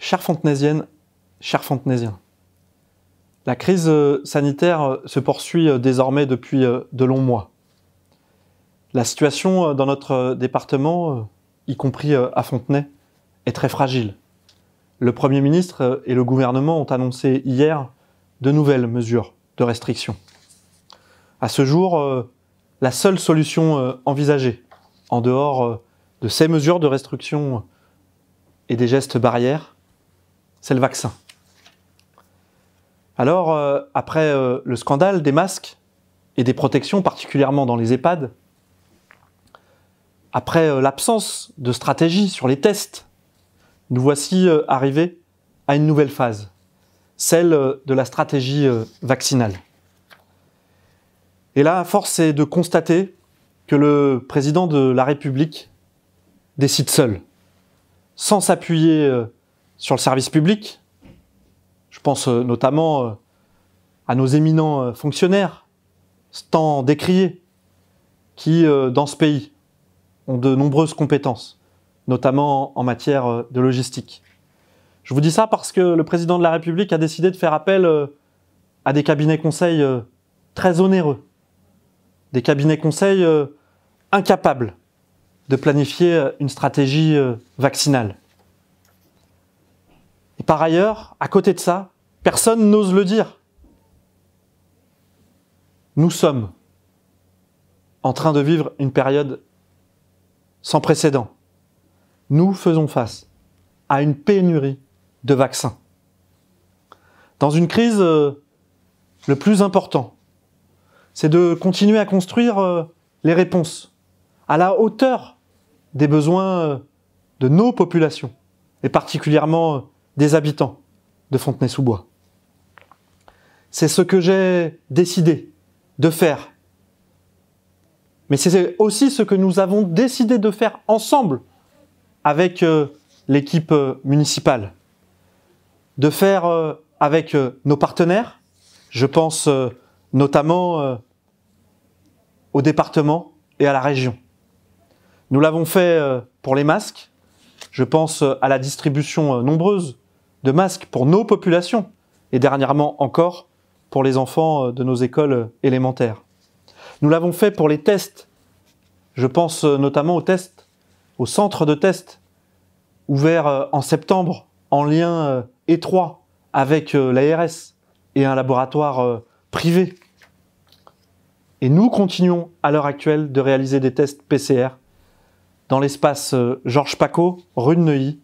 Chères Fontenaisiennes, chers Fontenaisiens, la crise sanitaire se poursuit désormais depuis de longs mois. La situation dans notre département, y compris à Fontenay, est très fragile. Le Premier ministre et le gouvernement ont annoncé hier de nouvelles mesures de restriction. À ce jour, la seule solution envisagée, en dehors de ces mesures de restriction et des gestes barrières, c'est le vaccin. Alors, après le scandale des masques et des protections, particulièrement dans les EHPAD, après l'absence de stratégie sur les tests, nous voici arrivés à une nouvelle phase, celle de la stratégie vaccinale. Et là, force est de constater que le président de la République décide seul, sans s'appuyer sur le service public. Je pense notamment à nos éminents fonctionnaires, tant décriés, qui, dans ce pays, ont de nombreuses compétences, notamment en matière de logistique. Je vous dis ça parce que le président de la République a décidé de faire appel à des cabinets conseils très onéreux, des cabinets conseils incapables de planifier une stratégie vaccinale. Et par ailleurs, à côté de ça, personne n'ose le dire. Nous sommes en train de vivre une période sans précédent. Nous faisons face à une pénurie de vaccins. Dans une crise, le plus important, c'est de continuer à construire les réponses à la hauteur des besoins de nos populations, et particulièrement des habitants de Fontenay-sous-Bois. C'est ce que j'ai décidé de faire. Mais c'est aussi ce que nous avons décidé de faire ensemble avec l'équipe municipale. De faire avec nos partenaires, je pense notamment au département et à la région. Nous l'avons fait pour les masques, je pense à la distribution nombreuse de masques pour nos populations, et dernièrement encore pour les enfants de nos écoles élémentaires. Nous l'avons fait pour les tests, je pense notamment aux tests, au centre de tests, ouvert en septembre, en lien étroit avec l'ARS et un laboratoire privé. Et nous continuons à l'heure actuelle de réaliser des tests PCR dans l'espace Georges Pacaud, rue de Neuilly.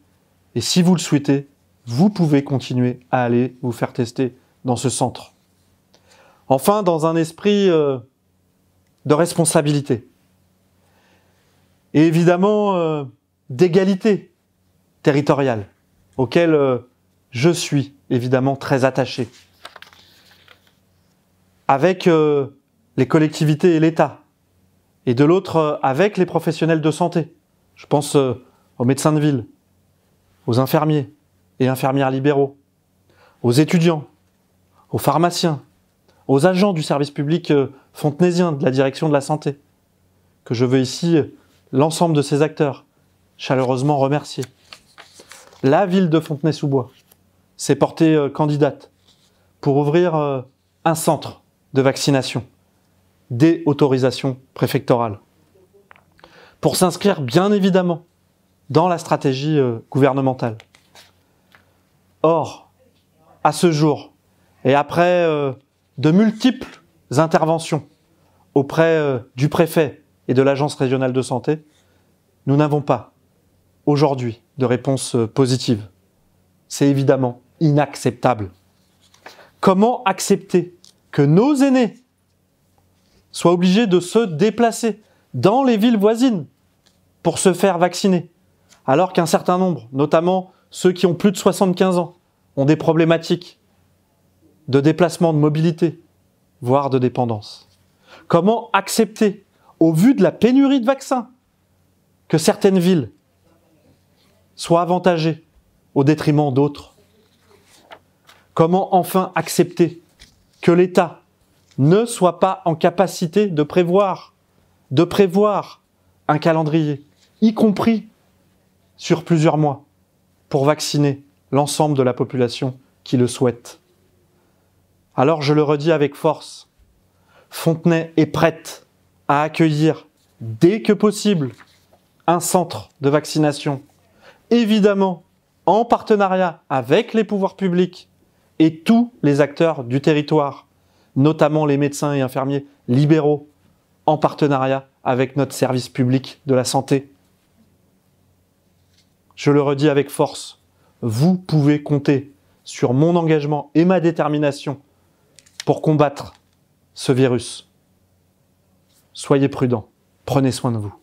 Et si vous le souhaitez, vous pouvez continuer à aller vous faire tester dans ce centre. Enfin, dans un esprit de responsabilité et évidemment d'égalité territoriale, auquel je suis évidemment très attaché, avec les collectivités et l'État, et de l'autre avec les professionnels de santé. Je pense aux médecins de ville, aux infirmiers et infirmières libéraux, aux étudiants, aux pharmaciens, aux agents du service public fontenaisien de la direction de la santé, que je veux ici, l'ensemble de ces acteurs, chaleureusement remercier. La ville de Fontenay-sous-Bois s'est portée candidate pour ouvrir un centre de vaccination, des autorisations préfectorales, pour s'inscrire bien évidemment dans la stratégie gouvernementale. Or, à ce jour, et après de multiples interventions auprès du préfet et de l'agence régionale de santé, nous n'avons pas aujourd'hui de réponse positive. C'est évidemment inacceptable. Comment accepter que nos aînés soient obligés de se déplacer dans les villes voisines pour se faire vacciner, alors qu'un certain nombre, notamment ceux qui ont plus de 75 ans, ont des problématiques de déplacement, de mobilité, voire de dépendance? Comment accepter, au vu de la pénurie de vaccins, que certaines villes soient avantagées au détriment d'autres? Comment enfin accepter que l'État ne soit pas en capacité de prévoir un calendrier, y compris sur plusieurs mois, pour vacciner l'ensemble de la population qui le souhaite. Alors je le redis avec force, Fontenay est prête à accueillir, dès que possible, un centre de vaccination, évidemment en partenariat avec les pouvoirs publics et tous les acteurs du territoire, notamment les médecins et infirmiers libéraux, en partenariat avec notre service public de la santé. Je le redis avec force, vous pouvez compter sur mon engagement et ma détermination pour combattre ce virus. Soyez prudents, prenez soin de vous.